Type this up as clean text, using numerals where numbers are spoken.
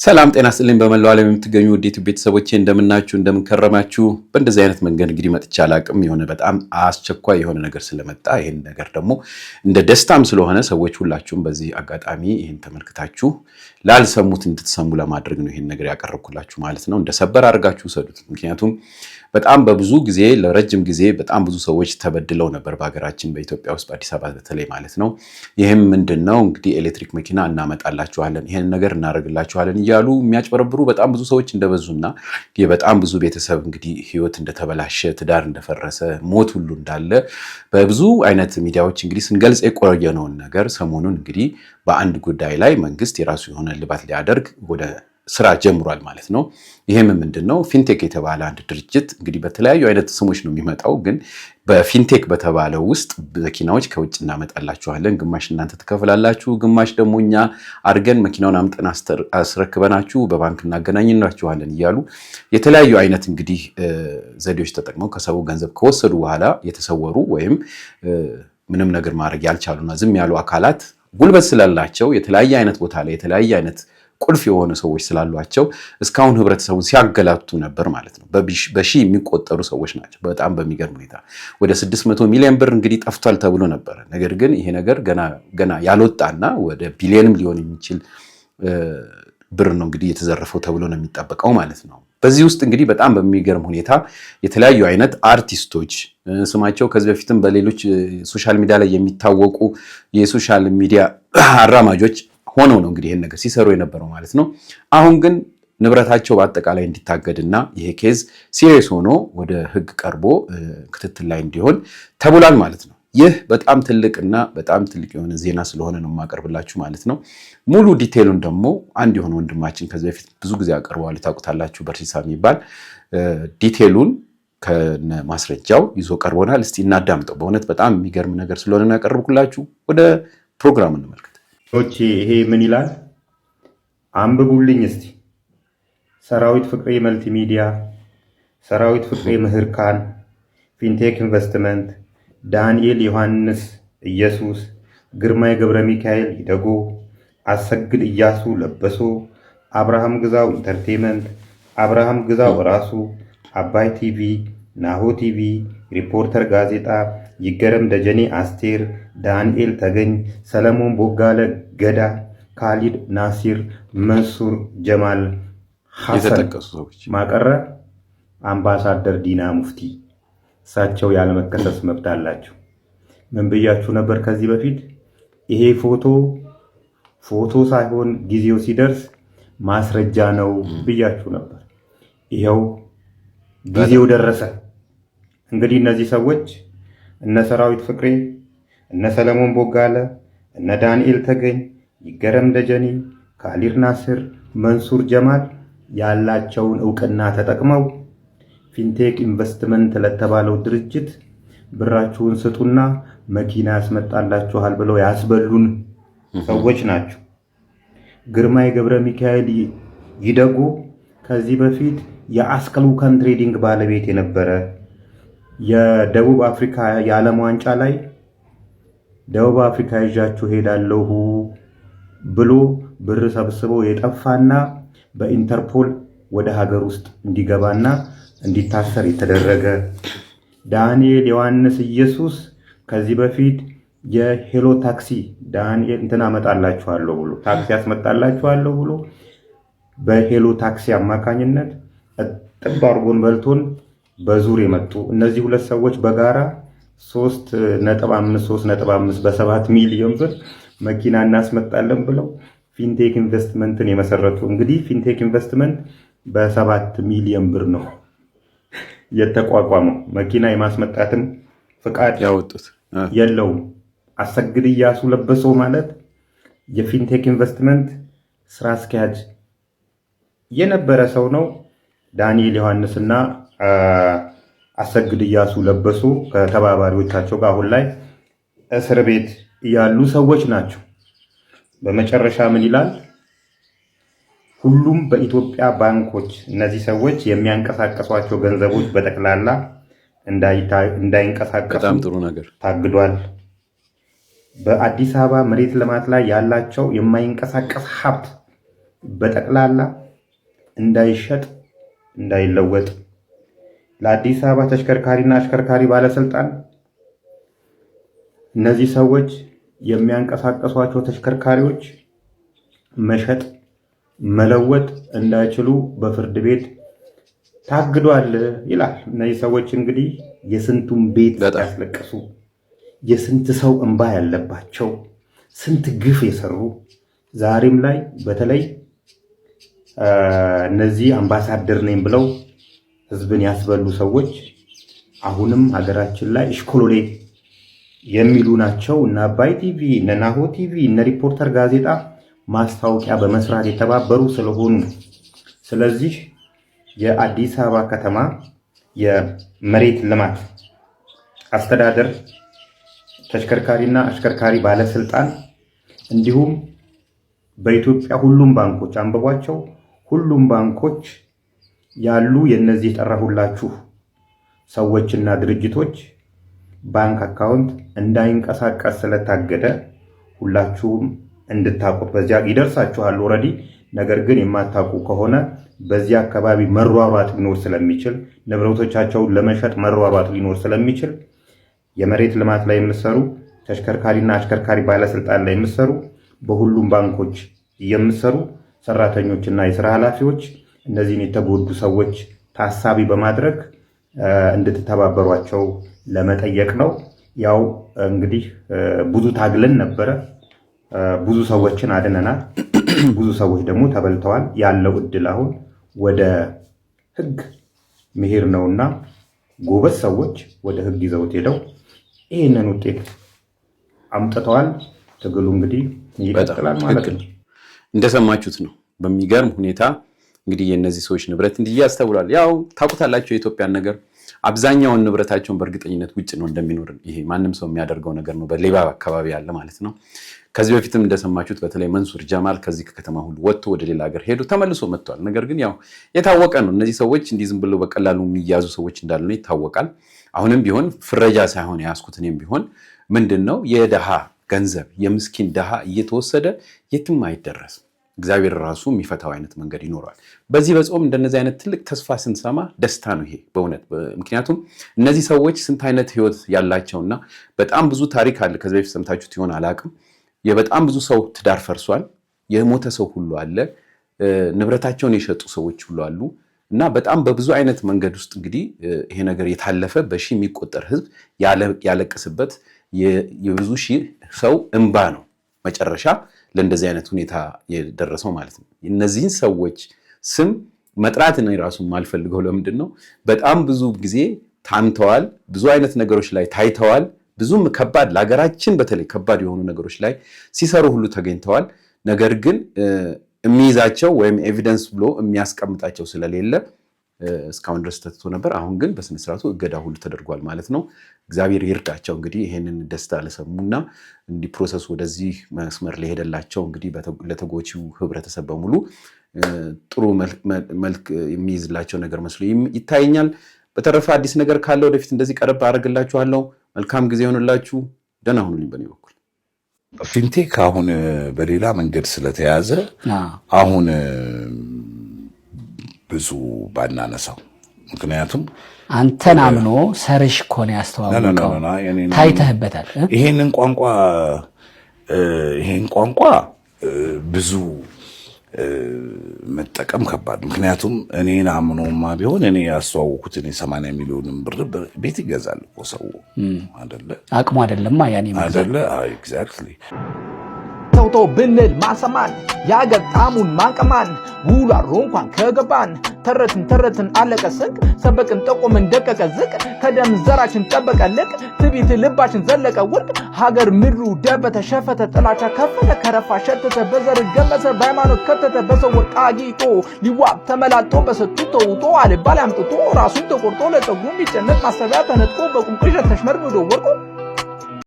ሰላም ጤና ይስጥልኝ። በመላው ዓለም የምትገኙ ውዴቱ ቤተሰቦቼ እንደምናችሁ እንደምንከረማችሁ። በእንደዚህ አይነት መንገድ እንግዲህ መጥቻ አላቅም። የሆነ በጣም አስቸኳይ የሆነ ነገር ስለመጣ ይሄን ነገር ደግሞ እንደ ደስታም ስለሆነ ሰዎች ሁላችሁም በዚህ አጋጣሚ ይሄን ተመልክታችሁ ላልሰሙት እንድትሰሙ ለማድረግ ነው ይሄን ነገር ያቀረብኩላችሁ ማለት ነው። እንደ ሰበር አድርጋችሁ ሰዱት። ምክንያቱም በጣም በብዙ ጊዜ ለረጅም ጊዜ በጣም ብዙ ሰዎች ተበድለው ነበር በሀገራችን በኢትዮጵያ ውስጥ በአዲስ አበባ በተለይ ማለት ነው። ይህም ምንድነው እንግዲህ ኤሌክትሪክ መኪና እናመጣላችኋለን፣ ይሄን ነገር እናደርግላችኋለን እያሉ የሚያጭበረብሩ በጣም ብዙ ሰዎች እንደበዙና በጣም ብዙ ቤተሰብ እንግዲህ ህይወት እንደተበላሸ፣ ትዳር እንደፈረሰ፣ ሞት ሁሉ እንዳለ በብዙ አይነት ሚዲያዎች እንግዲህ ስንገልጽ የቆየነውን ነገር ሰሞኑን እንግዲህ በአንድ ጉዳይ ላይ መንግስት የራሱ የሆነ ልባት ሊያደርግ ወደ ስራ ጀምሯል ማለት ነው። ይሄም ምንድነው ፊንቴክ የተባለ አንድ ድርጅት እንግዲህ በተለያዩ አይነት ስሞች ነው የሚመጣው፣ ግን በፊንቴክ በተባለው ውስጥ መኪናዎች ከውጭ እናመጣላችኋለን፣ ግማሽ እናንተ ትከፍላላችሁ፣ ግማሽ ደግሞ እኛ አድርገን መኪናውን አምጠን አስረክበናችሁ በባንክ እናገናኝላችኋለን እያሉ የተለያዩ አይነት እንግዲህ ዘዴዎች ተጠቅመው ከሰው ገንዘብ ከወሰዱ በኋላ የተሰወሩ ወይም ምንም ነገር ማድረግ ያልቻሉና ዝም ያሉ አካላት ጉልበት ስላላቸው የተለያየ አይነት ቦታ ላይ የተለያየ አይነት ቁልፍ የሆኑ ሰዎች ስላሏቸው እስካሁን ህብረተሰቡን ሲያገላቱ ነበር ማለት ነው። በሺ የሚቆጠሩ ሰዎች ናቸው። በጣም በሚገርም ሁኔታ ወደ 600 ሚሊዮን ብር እንግዲህ ጠፍቷል ተብሎ ነበረ። ነገር ግን ይሄ ነገር ገና ያልወጣና ወደ ቢሊዮንም ሊሆን የሚችል ብር ነው እንግዲህ የተዘረፈው ተብሎ ነው የሚጠበቀው ማለት ነው። በዚህ ውስጥ እንግዲህ በጣም በሚገርም ሁኔታ የተለያዩ አይነት አርቲስቶች ስማቸው ከዚህ በፊትም በሌሎች ሶሻል ሚዲያ ላይ የሚታወቁ የሶሻል ሚዲያ አራማጆች ሆነው ነው እንግዲህ ይሄን ነገር ሲሰሩ የነበረው ማለት ነው። አሁን ግን ንብረታቸው በአጠቃላይ እንዲታገድና ይሄ ኬዝ ሲሪየስ ሆኖ ወደ ህግ ቀርቦ ክትትል ላይ እንዲሆን ተብሏል ማለት ነው። ይህ በጣም ትልቅና በጣም ትልቅ የሆነ ዜና ስለሆነ ነው የማቀርብላችሁ ማለት ነው። ሙሉ ዲቴይሉን ደግሞ አንድ የሆነ ወንድማችን ከዚህ በፊት ብዙ ጊዜ አቀርበዋል፣ ታውቁታላችሁ፣ በርሲሳ የሚባል ዲቴይሉን ከነ ማስረጃው ይዞ ቀርቦናል። እስቲ እናዳምጠው። በእውነት በጣም የሚገርም ነገር ስለሆነ ነው ያቀርብኩላችሁ። ወደ ፕሮግራሙ እንመልከት። ይሄ ምን ይላል? አንብቡልኝ እስቲ። ሰራዊት ፍቅሬ መልቲሚዲያ፣ ሰራዊት ፍቅሬ ምህርካን፣ ፊንቴክ ኢንቨስትመንት፣ ዳንኤል ዮሐንስ ኢየሱስ፣ ግርማይ ገብረ ሚካኤል ይደጎ፣ አሰግድ እያሱ ለበሶ፣ አብርሃም ግዛው ኢንተርቴንመንት፣ አብርሃም ግዛው ራሱ፣ አባይ ቲቪ፣ ናሆ ቲቪ፣ ሪፖርተር ጋዜጣ፣ ይገረም ደጀኔ አስቴር፣ ዳንኤል ተገኝ፣ ሰለሞን ቦጋለ ገዳ፣ ካሊድ ናሲር፣ መንሱር ጀማል ሐሰን ማቀረ፣ አምባሳደር ዲና ሙፍቲ። እሳቸው ያለመከሰስ መብት አላቸው። ምን ብያችሁ ነበር ከዚህ በፊት? ይሄ ፎቶ ሳይሆን ጊዜው ሲደርስ ማስረጃ ነው ብያችሁ ነበር። ይኸው ጊዜው ደረሰ። እንግዲህ እነዚህ ሰዎች እነ ሰራዊት ፍቅሬ፣ እነ ሰለሞን ቦጋለ፣ እነ ዳንኤል ተገኝ፣ ይገረም ደጀኔ፣ ካሊድ ናስር፣ መንሱር ጀማል ያላቸውን ዕውቅና ተጠቅመው ፊንቴክ ኢንቨስትመንት ለተባለው ድርጅት ብራችሁን ስጡና መኪና ያስመጣላችኋል ብለው ያስበሉን ሰዎች ናቸው። ግርማይ ገብረ ሚካኤል ይደጎ ከዚህ በፊት የአስቀሉካን ትሬዲንግ ባለቤት የነበረ የደቡብ አፍሪካ የዓለም ዋንጫ ላይ ደቡብ አፍሪካ ይዣችሁ ሄዳለሁ ብሎ ብር ሰብስበው የጠፋና በኢንተርፖል ወደ ሀገር ውስጥ እንዲገባና እንዲታሰር የተደረገ፣ ዳንኤል ዮሐንስ ኢየሱስ ከዚህ በፊት የሄሎ ታክሲ ዳንኤል እንትን አመጣላችኋለሁ ብሎ ታክሲ ያስመጣላችኋለሁ ብሎ በሄሎ ታክሲ አማካኝነት ጥብ አርጎን በልቶን በዙር የመጡ እነዚህ ሁለት ሰዎች በጋራ 3.5 በ7 ሚሊዮን ብር መኪና እናስመጣለን ብለው ፊንቴክ ኢንቨስትመንትን የመሰረቱ። እንግዲህ ፊንቴክ ኢንቨስትመንት በ7 ሚሊዮን ብር ነው የተቋቋመው። መኪና የማስመጣትም ፍቃድ ያወጡት የለውም። አሰግድ እያሱ ለበሶ ማለት የፊንቴክ ኢንቨስትመንት ስራ አስኪያጅ የነበረ ሰው ነው። ዳንኤል ዮሐንስና አሰግድ እያሱ ለበሱ ከተባባሪዎቻቸው ጋር አሁን ላይ እስር ቤት ያሉ ሰዎች ናቸው። በመጨረሻ ምን ይላል? ሁሉም በኢትዮጵያ ባንኮች እነዚህ ሰዎች የሚያንቀሳቀሷቸው ገንዘቦች በጠቅላላ እንዳይንቀሳቀሱ ታግዷል። በአዲስ አበባ መሬት ልማት ላይ ያላቸው የማይንቀሳቀስ ሀብት በጠቅላላ እንዳይሸጥ እንዳይለወጥ ለአዲስ አበባ ተሽከርካሪና አሽከርካሪ ባለስልጣን እነዚህ ሰዎች የሚያንቀሳቀሷቸው ተሽከርካሪዎች መሸጥ መለወጥ እንዳይችሉ በፍርድ ቤት ታግዷል ይላል። እነዚህ ሰዎች እንግዲህ የስንቱን ቤት ያስለቀሱ የስንት ሰው እንባ ያለባቸው ስንት ግፍ የሰሩ ዛሬም ላይ በተለይ እነዚህ አምባሳደር ነኝ ብለው ህዝብን ያስበሉ ሰዎች አሁንም ሀገራችን ላይ እሽኮሎሌ የሚሉ ናቸው። እነ አባይ ቲቪ፣ እነ ናሁ ቲቪ፣ እነ ሪፖርተር ጋዜጣ ማስታወቂያ በመስራት የተባበሩ ስለሆኑ ስለዚህ የአዲስ አበባ ከተማ የመሬት ልማት አስተዳደር ተሽከርካሪና አሽከርካሪ ባለስልጣን እንዲሁም በኢትዮጵያ ሁሉም ባንኮች አንብቧቸው ሁሉም ባንኮች ያሉ የነዚህ የጠራሁላችሁ ሰዎችና ድርጅቶች ባንክ አካውንት እንዳይንቀሳቀስ ስለታገደ ሁላችሁም እንድታውቁት በዚያ ይደርሳችኋል ኦሬዲ። ነገር ግን የማታውቁ ከሆነ በዚያ አካባቢ መሯሯጥ ሊኖር ስለሚችል ንብረቶቻቸውን ለመሸጥ መሯሯጥ ሊኖር ስለሚችል የመሬት ልማት ላይ የምትሰሩ ተሽከርካሪና አሽከርካሪ ባለስልጣን ላይ የምትሰሩ በሁሉም ባንኮች የምትሰሩ ሰራተኞችና የስራ ኃላፊዎች እነዚህን የተጎዱ ሰዎች ታሳቢ በማድረግ እንድትተባበሯቸው ለመጠየቅ ነው። ያው እንግዲህ ብዙ ታግለን ነበረ፣ ብዙ ሰዎችን አድነናል፣ ብዙ ሰዎች ደግሞ ተበልተዋል። ያለው እድል አሁን ወደ ህግ መሄድ ነውና ጎበዝ ሰዎች ወደ ህግ ይዘውት ሄደው ይህንን ውጤት አምጥተዋል። ትግሉ እንግዲህ ይቀጥላል ማለት ነው። እንደሰማችሁት ነው። በሚገርም ሁኔታ እንግዲህ የነዚህ ሰዎች ንብረት እንዲህ ያስተውላል። ያው ታውቁታላችሁ የኢትዮጵያን ነገር አብዛኛውን ንብረታቸውን በእርግጠኝነት ውጭ ነው እንደሚኖር ይሄ ማንም ሰው የሚያደርገው ነገር ነው። በሌባ አካባቢ ያለ ማለት ነው። ከዚህ በፊትም እንደሰማችሁት በተለይ መንሱር ጀማል ከዚህ ከከተማ ሁሉ ወጥቶ ወደ ሌላ ሀገር ሄዶ ተመልሶ መጥቷል። ነገር ግን ያው የታወቀ ነው እነዚህ ሰዎች እንዲህ ዝም ብለው በቀላሉ የሚያዙ ሰዎች እንዳሉ ይታወቃል። አሁንም ቢሆን ፍረጃ ሳይሆን ያስኩት እኔም ቢሆን ምንድነው የደሃ ገንዘብ የምስኪን ደሃ እየተወሰደ የትም አይደረስም። እግዚአብሔር ራሱ የሚፈታው አይነት መንገድ ይኖራል። በዚህ በጾም እንደነዚህ አይነት ትልቅ ተስፋ ስንሰማ ደስታ ነው ይሄ በእውነት። ምክንያቱም እነዚህ ሰዎች ስንት አይነት ህይወት ያላቸውና በጣም ብዙ ታሪክ አለ። ከዚህ በፊት ሰምታችሁት ይሆን አላቅም። የበጣም ብዙ ሰው ትዳር ፈርሷል። የሞተ ሰው ሁሉ አለ። ንብረታቸውን የሸጡ ሰዎች ሁሉ አሉ። እና በጣም በብዙ አይነት መንገድ ውስጥ እንግዲህ ይሄ ነገር የታለፈ በሺህ የሚቆጠር ህዝብ ያለቅስበት የብዙ ሺህ ሰው እንባ ነው መጨረሻ ለእንደዚህ አይነት ሁኔታ የደረሰው ማለት ነው። እነዚህን ሰዎች ስም መጥራት ነው ራሱ የማልፈልገው። ለምንድን ነው? በጣም ብዙ ጊዜ ታምተዋል፣ ብዙ አይነት ነገሮች ላይ ታይተዋል። ብዙም ከባድ ለሀገራችን በተለይ ከባድ የሆኑ ነገሮች ላይ ሲሰሩ ሁሉ ተገኝተዋል። ነገር ግን የሚይዛቸው ወይም ኤቪደንስ ብሎ የሚያስቀምጣቸው ስለሌለ እስካሁን ድረስ ተትቶ ነበር። አሁን ግን በስነስርዓቱ እገዳ ሁሉ ተደርጓል ማለት ነው። እግዚአብሔር ይርዳቸው እንግዲህ ይሄንን ደስታ ለሰሙና እንዲህ ፕሮሰሱ ወደዚህ መስመር ሊሄደላቸው እንግዲህ ለተጎጂው ህብረተሰብ በሙሉ ጥሩ መልክ የሚይዝላቸው ነገር መስሎ ይታየኛል። በተረፈ አዲስ ነገር ካለ ወደፊት እንደዚህ ቀረብ አደርግላችኋለሁ። መልካም ጊዜ ይሆንላችሁ። ደህና ሁኑልኝ። በኔ በኩል ፊንቴክ አሁን በሌላ መንገድ ስለተያዘ አሁን ብዙ ባናነሳው፣ ምክንያቱም አንተን አምኖ ሰርሽ ኮን ያስተዋወቀው ታይተህበታል። ይሄን ቋንቋ ብዙ መጠቀም ከባድ። ምክንያቱም እኔን አምኖማ ቢሆን እኔ ያስተዋወኩት 80 ሚሊዮን ብር ቤት ይገዛል እኮ ሰው አይደለ? አቅሙ አይደለም ያኔ አይደለ? ኤግዛክትሊ ተውቶ ብንል ማሰማን ያገር ጣሙን ማንቀማን ውሎ አድሮ እንኳን ከገባን ተረትን አለቀ ስንቅ ሰበቅን ጠቆምን ደቀቀ ዝቅ ከደም ዘራችን ጠበቀ ልቅ ትቢት ልባችን ዘለቀ ውድቅ ሀገር ምድሩ ደበተ ሸፈተ ጥላቻ ከፈተ ከረፋ ሸተተ በዘር ገመሰ በሃይማኖት ከተተ በሰው ወርቅ አጊጦ ሊዋብ ተመላጦ በሰጡ ተውጦ አልባል አምጥቶ ራሱን ተቆርጦ ለፀጉሩ የሚጨነቅ ማሰቢያ ተነጥቆ በቁም ቅዠት ተሽመርምዶ ወርቆ